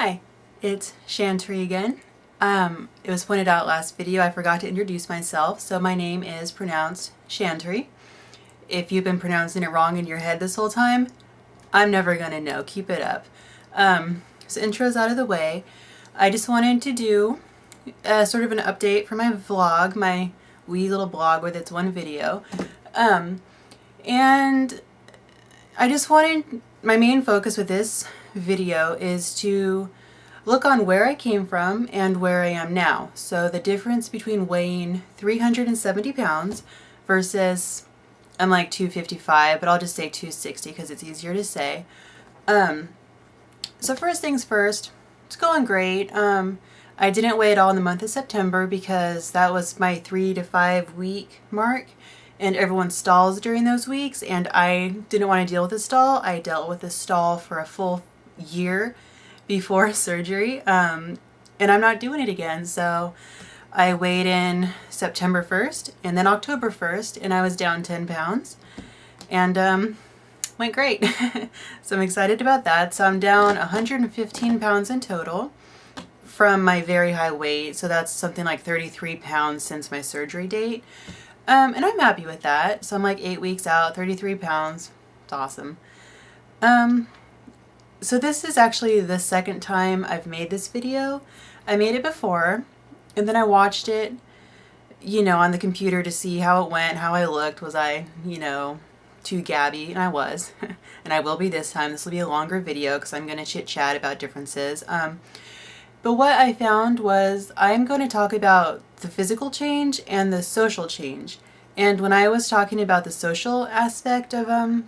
Hi, it's Chantry again. It was pointed out last video I forgot to introduce myself, so my name is pronounced Chantry. If you've been pronouncing it wrong in your head this whole time, I'm never gonna know. Keep it up. So intro's out of the way. I just wanted to do sort of an update for my vlog, my wee little blog with its one video. And I just wanted, my main focus with this video is to look on where I came from and where I am now. So the difference between weighing 370 pounds versus, I'm like 255, but I'll just say 260 because it's easier to say. So first things first, it's going great. I didn't weigh at all in the month of September because that was my 3 to 5 week mark, and everyone stalls during those weeks, and I didn't want to deal with a stall. I dealt with a stall for a full year before surgery, and I'm not doing it again. So I weighed in September 1st and then October 1st, and I was down 10 pounds and went great. So I'm excited about that. So I'm down 115 pounds in total from my very high weight. So that's something like 33 pounds since my surgery date. And I'm happy with that. So I'm like 8 weeks out, 33 pounds. It's awesome. So this is actually the second time I've made this video. I made it before, and then I watched it, you know, on the computer to see how it went, how I looked. Was I, you know, too gabby? And I was. And I will be this time. This will be a longer video because I'm going to chit chat about differences. But what I found was I'm going to talk about the physical change and the social change. And when I was talking about the social aspect of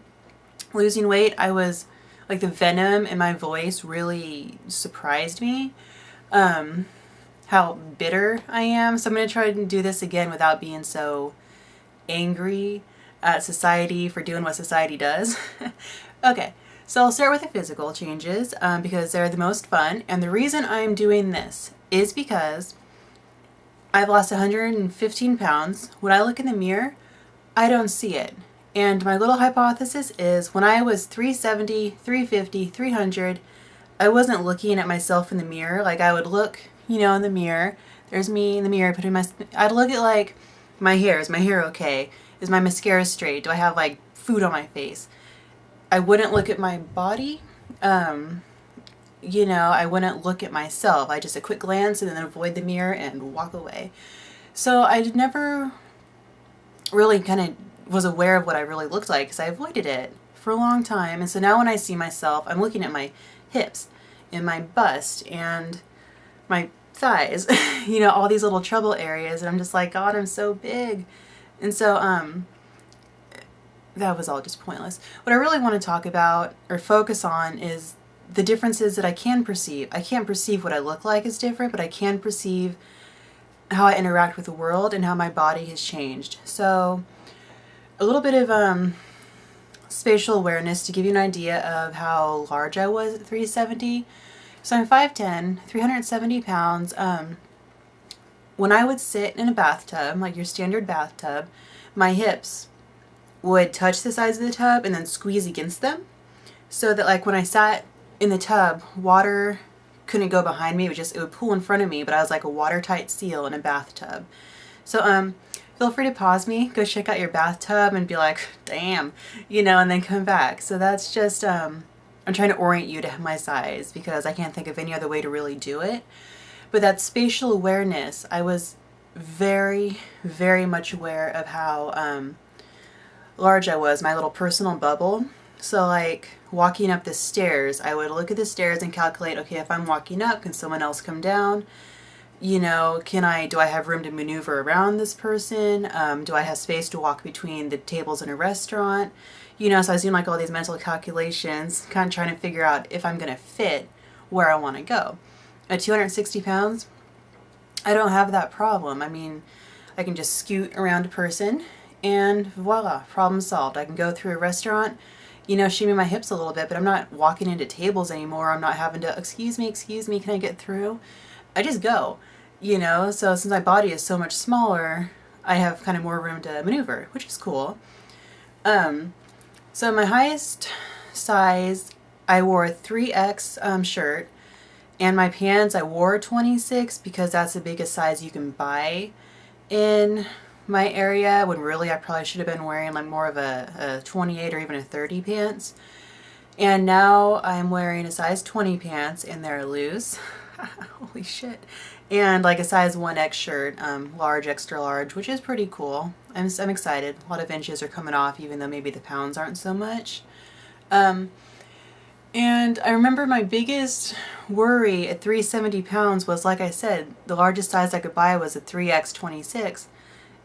losing weight, I was like, the venom in my voice really surprised me. How bitter I am. So I'm going to try to do this again without being so angry at society for doing what society does. Okay. So I'll start with the physical changes because they're the most fun. And the reason I'm doing this is because I've lost 115 pounds. When I look in the mirror, I don't see it. And my little hypothesis is when I was 370, 350, 300, I wasn't looking at myself in the mirror. Like I would look, you know, in the mirror. There's me in the mirror putting I'd look at like my hair. Is my hair okay? Is my mascara straight? Do I have like food on my face? I wouldn't look at my body. You know, I wouldn't look at myself. I just a quick glance and then avoid the mirror and walk away. So I never really kind of was aware of what I really looked like because I avoided it for a long time. And so now when I see myself, I'm looking at my hips and my bust and my thighs, you know, all these little trouble areas, and I'm just like, God, I'm so big. And so that was all just pointless. What I really want to talk about or focus on is the differences that I can perceive. I can't perceive what I look like is different, but I can perceive how I interact with the world and how my body has changed. So a little bit of spatial awareness to give you an idea of how large I was at 370. So I'm 5'10", 370 pounds. When I would sit in a bathtub, like your standard bathtub, my hips would touch the sides of the tub and then squeeze against them. So that like when I sat in the tub, water couldn't go behind me. It would pool in front of me, but I was like a watertight seal in a bathtub. So feel free to pause me, go check out your bathtub and be like, damn, you know, and then come back. So that's just, I'm trying to orient you to my size because I can't think of any other way to really do it. But that spatial awareness, I was very, very much aware of how large I was, my little personal bubble. So like walking up the stairs, I would look at the stairs and calculate, okay, if I'm walking up, can someone else come down? You know, do I have room to maneuver around this person? Do I have space to walk between the tables in a restaurant? You know, so I was doing like all these mental calculations, kind of trying to figure out if I'm going to fit where I want to go. At 260 pounds, I don't have that problem. I mean, I can just scoot around a person and voila, problem solved. I can go through a restaurant, you know, shimmy my hips a little bit, but I'm not walking into tables anymore. I'm not having to, excuse me, can I get through? I just go. You know, so since my body is so much smaller, I have kind of more room to maneuver, which is cool. So my highest size, I wore a 3X shirt, And my pants, I wore a 26 because that's the biggest size you can buy in my area, when really I probably should have been wearing like more of a 28 or even a 30 pants. And now I'm wearing a size 20 pants and they're loose. Holy shit. And like a size 1X shirt, large, extra large, which is pretty cool. I'm excited. A lot of inches are coming off, even though maybe the pounds aren't so much. And I remember my biggest worry at 370 pounds was, like I said, the largest size I could buy was a 3X 26.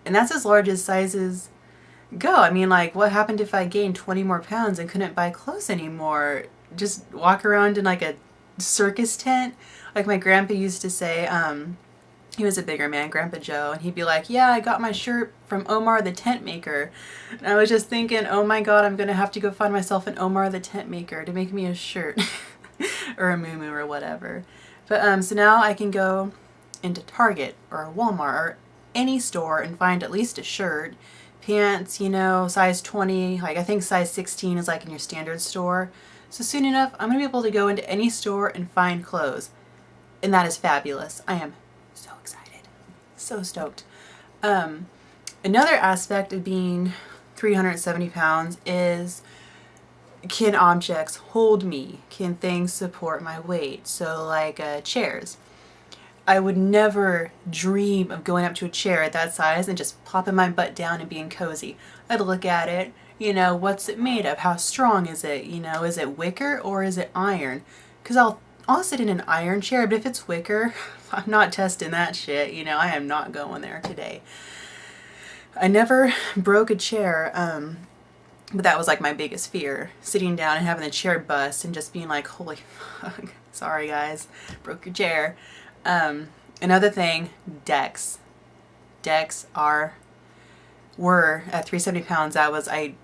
And that's as large as sizes go. I mean, like, what happened if I gained 20 more pounds and couldn't buy clothes anymore? Just walk around in like a circus tent? Like my grandpa used to say, he was a bigger man, Grandpa Joe, and he'd be like, yeah, I got my shirt from Omar the tent maker. And I was just thinking, oh my god, I'm gonna have to go find myself an Omar the tent maker to make me a shirt. Or a muumuu or whatever. But so now I can go into Target or Walmart or any store and find at least a shirt, pants, you know, size 20, like I think size 16 is like in your standard store. So soon enough, I'm gonna be able to go into any store and find clothes. And that is fabulous. I am so excited. So stoked. Another aspect of being 370 pounds is, can objects hold me? Can things support my weight? So like chairs. I would never dream of going up to a chair at that size and just popping my butt down and being cozy. I'd look at it, you know, what's it made of? How strong is it? You know, is it wicker or is it iron? Because I'll sit in an iron chair, but if it's wicker, I'm not testing that shit. You know, I am not going there today. I never broke a chair, but that was like my biggest fear. Sitting down and having the chair bust and just being like, holy fuck, sorry guys, broke your chair. Another thing, decks. Decks were at 370 pounds, I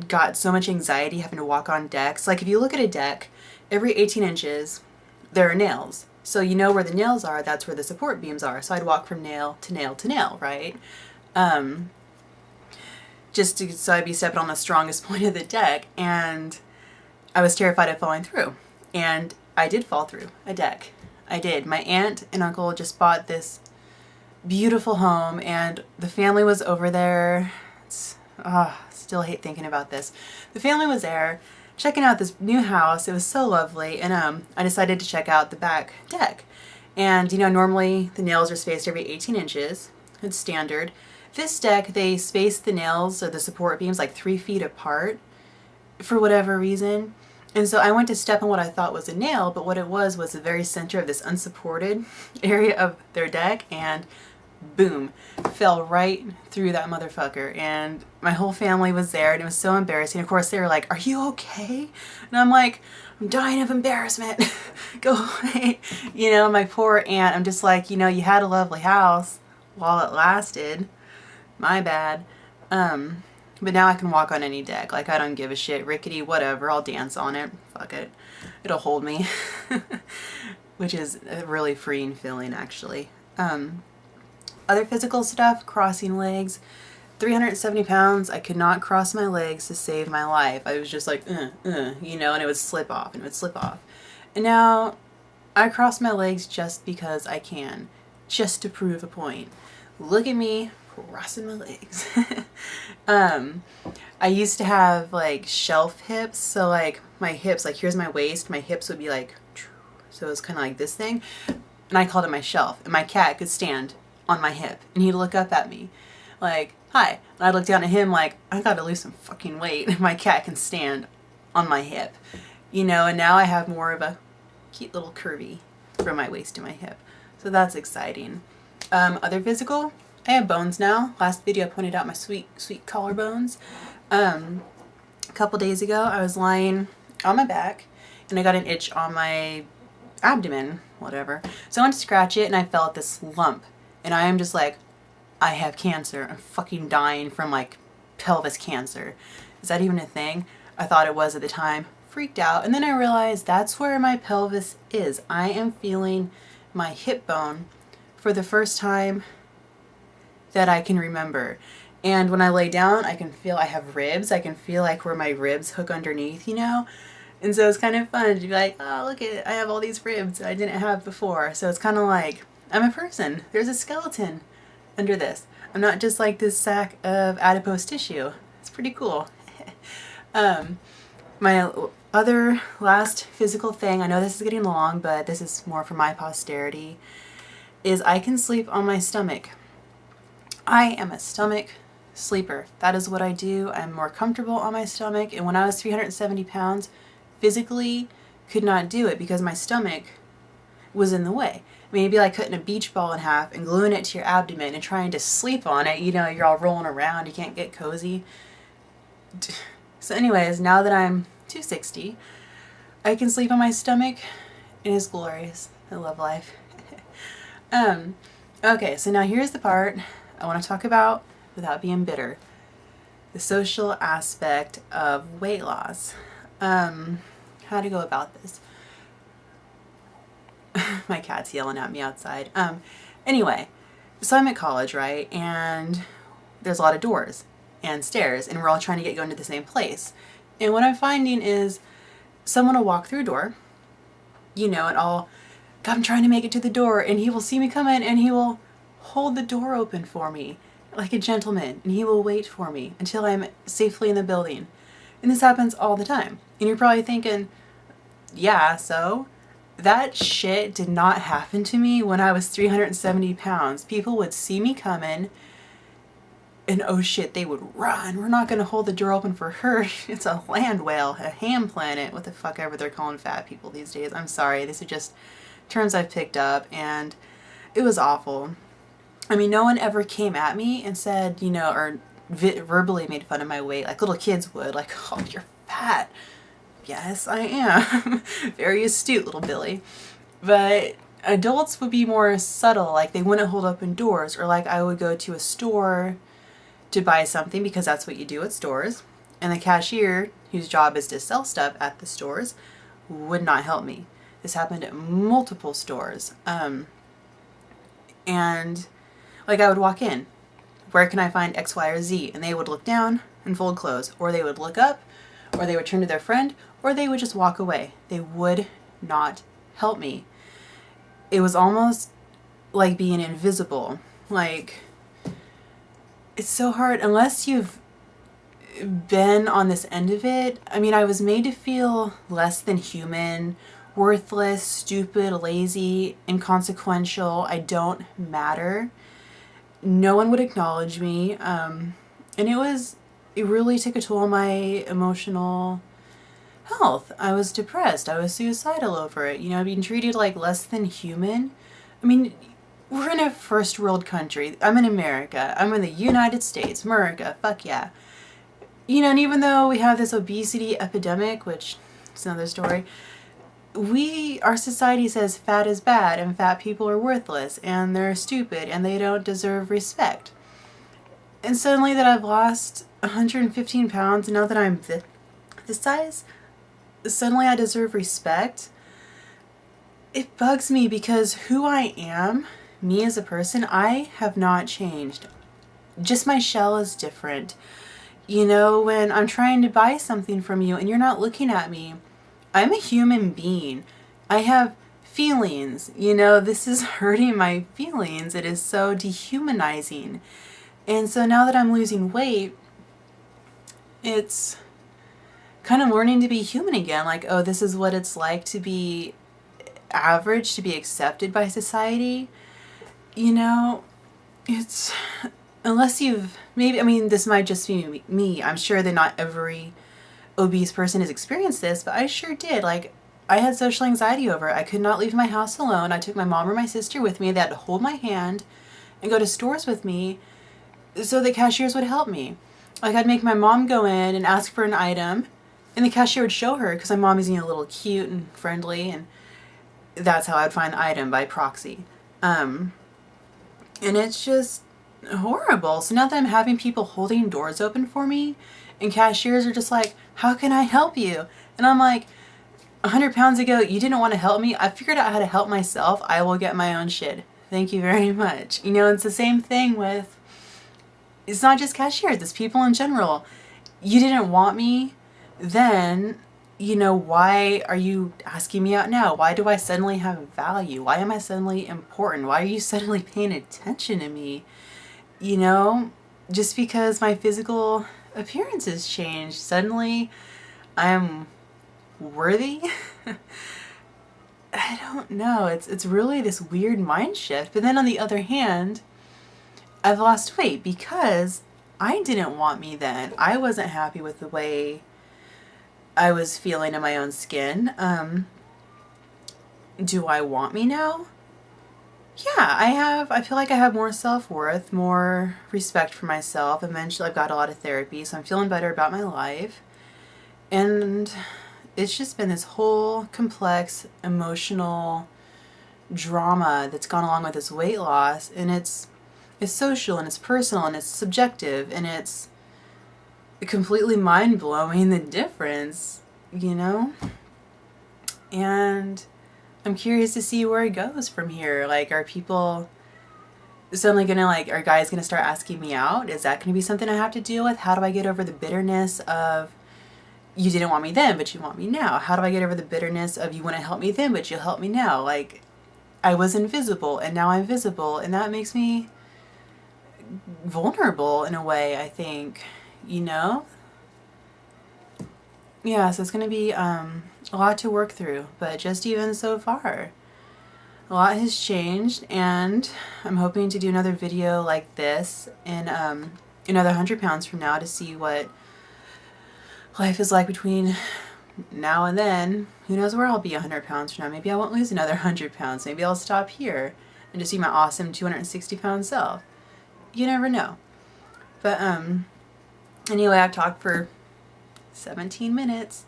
got so much anxiety having to walk on decks. Like if you look at a deck, every 18 inches, there are nails. So you know where the nails are, that's where the support beams are. So I'd walk from nail to nail to nail, right? So I'd be stepping on the strongest point of the deck, and I was terrified of falling through. And I did fall through a deck. I did. My aunt and uncle just bought this beautiful home, and the family was over there. Still hate thinking about this. The family was there checking out this new house. It was so lovely, and I decided to check out the back deck. And you know, normally the nails are spaced every 18 inches. It's standard. This deck, they spaced the nails or the support beams like 3 feet apart for whatever reason. And so I went to step on what I thought was a nail, but what it was the very center of this unsupported area of their deck, and boom, fell right through that motherfucker. And my whole family was there, and it was so embarrassing. Of course, they were like, are you okay? And I'm like, I'm dying of embarrassment. Go away. You know, my poor aunt, I'm just like, you know, you had a lovely house while it lasted. My bad. But now I can walk on any deck. Like, I don't give a shit. Rickety, whatever. I'll dance on it. Fuck it. It'll hold me. Which is a really freeing feeling, actually. Other physical stuff, crossing legs. 370 pounds, I could not cross my legs to save my life. I was just like, you know, and it would slip off and it would slip off. And now I cross my legs just because I can. Just to prove a point. Look at me crossing my legs. I used to have like shelf hips, so like my hips, like here's my waist, my hips would be like, so it was kind of like this thing, and I called it my shelf, and my cat could stand on my hip, and he'd look up at me like, hi, and I'd look down at him like, I gotta lose some fucking weight, and my cat can stand on my hip, you know, and now I have more of a cute little curvy from my waist to my hip, so that's exciting. Other physical, I have bones now. Last video I pointed out my sweet collarbones. A couple days ago I was lying on my back and I got an itch on my abdomen, whatever. So I went to scratch it and I felt this lump, and I am just like, I have cancer. I'm fucking dying from like pelvis cancer. Is that even a thing? I thought it was at the time. Freaked out, and then I realized that's where my pelvis is. I am feeling my hip bone for the first time that I can remember. And when I lay down, I can feel I have ribs. I can feel like where my ribs hook underneath, you know? And so it's kind of fun to be like, oh, look at, I have all these ribs I didn't have before. So it's kind of like, I'm a person. There's a skeleton under this. I'm not just like this sack of adipose tissue. It's pretty cool. My other last physical thing, I know this is getting long, but this is more for my posterity, is I can sleep on my stomach. I am a stomach sleeper. That is what I do. I'm more comfortable on my stomach. And when I was 370 pounds, physically could not do it because my stomach was in the way. I mean, it'd be like cutting a beach ball in half and gluing it to your abdomen and trying to sleep on it. You know, you're all rolling around. You can't get cozy. So anyways, now that I'm 260, I can sleep on my stomach. It is glorious. I love life. Okay, so now here's the part I want to talk about without being bitter. The social aspect of weight loss. How to go about this. My cat's yelling at me outside. Anyway, so I'm at college, right? And there's a lot of doors and stairs, and we're all trying to get going to the same place. And what I'm finding is someone will walk through a door, you know, and I'm trying to make it to the door, and he will see me come in and he will hold the door open for me like a gentleman, and he will wait for me until I'm safely in the building. And this happens all the time. And you're probably thinking, yeah, so that shit did not happen to me when I was 370 pounds. People would see me coming and oh shit, they would run. We're not going to hold the door open for her. It's a land whale, a ham planet, what the fuck ever they're calling fat people these days. I'm sorry, these are just terms I've picked up, and it was awful. I mean, no one ever came at me and said, you know, or verbally made fun of my weight like little kids would, like, oh, you're fat. Yes, I am. Very astute, little Billy. But adults would be more subtle, like they wouldn't hold open doors, or like I would go to a store to buy something because that's what you do at stores, and the cashier, whose job is to sell stuff at the stores, would not help me. This happened at multiple stores. And like I would walk in, where can I find X, Y, or Z? And they would look down and fold clothes, or they would look up, or they would turn to their friend, or they would just walk away. They would not help me. It was almost like being invisible. Like, it's so hard unless you've been on this end of it. I mean, I was made to feel less than human, worthless, stupid, lazy, inconsequential. I don't matter. No one would acknowledge me. And it really took a toll on my emotional health. I was depressed. I was suicidal over it. You know, being treated like less than human. I mean, we're in a first world country. I'm in America. I'm in the United States. America. Fuck yeah. You know, and even though we have this obesity epidemic, which is another story, our society says fat is bad and fat people are worthless and they're stupid and they don't deserve respect. And suddenly that I've lost 115 pounds, now that I'm this size, suddenly I deserve respect. It bugs me because who I am, me as a person, I have not changed. Just my shell is different. You know, when I'm trying to buy something from you and you're not looking at me, I'm a human being. I have feelings. You know, this is hurting my feelings. It is so dehumanizing. And so now that I'm losing weight, it's kind of learning to be human again. Like, oh, this is what it's like to be average, to be accepted by society. You know, it's, unless you've, maybe, I mean, this might just be me. I'm sure that not every obese person has experienced this, but I sure did. Like, I had social anxiety over it. I could not leave my house alone. I took my mom or my sister with me. They had to hold my hand and go to stores with me so the cashiers would help me. Like, I'd make my mom go in and ask for an item, and the cashier would show her, because my mom is, you know, a little cute and friendly, and that's how I'd find the item, by proxy. And it's just horrible. So now that I'm having people holding doors open for me, and cashiers are just like, how can I help you? And I'm like, 100 pounds ago, you didn't want to help me. I figured out how to help myself. I will get my own shit. Thank you very much. You know, it's the same thing with, it's not just cashiers, it's people in general. You didn't want me then, you know, why are you asking me out now? Why do I suddenly have value? Why am I suddenly important? Why are you suddenly paying attention to me? You know, just because my physical appearance has changed, suddenly I'm worthy? I don't know. It's really this weird mind shift. But then on the other hand, I've lost weight because I didn't want me then. I wasn't happy with the way I was feeling in my own skin. Do I want me now? Yeah, I have. I feel like I have more self-worth, more respect for myself. Eventually, I've got a lot of therapy, so I'm feeling better about my life. And it's just been this whole complex emotional drama that's gone along with this weight loss, and it's social and it's personal and it's subjective and it's completely mind-blowing, the difference, you know? And I'm curious to see where it goes from here. Like, are people suddenly gonna, like, are guys gonna start asking me out? Is that gonna be something I have to deal with? How do I get over the bitterness of you didn't want me then, but you want me now? How do I get over the bitterness of you wouldn't help me then, but you'll help me now? Like, I was invisible and now I'm visible, and that makes me vulnerable in a way, I think, you know? Yeah, so it's going to be a lot to work through, but just even so far, a lot has changed, and I'm hoping to do another video like this in another 100 pounds from now to see what life is like between now and then. Who knows where I'll be 100 pounds from now. Maybe I won't lose another 100 pounds. Maybe I'll stop here and just see my awesome 260-pound self. You never know. But anyway, I've talked for 17 minutes.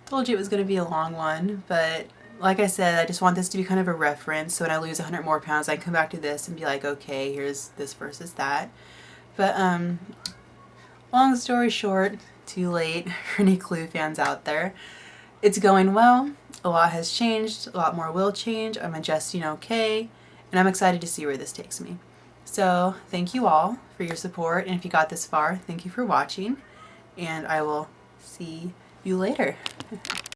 Told you it was going to be a long one, but like I said, I just want this to be kind of a reference, so when I lose 100 more pounds, I can come back to this and be like, okay, here's this versus that. But long story short, too late for any Clue fans out there. It's going well. A lot has changed. A lot more will change. I'm adjusting okay, and I'm excited to see where this takes me. So thank you all for your support, and if you got this far, thank you for watching, and I will see you later.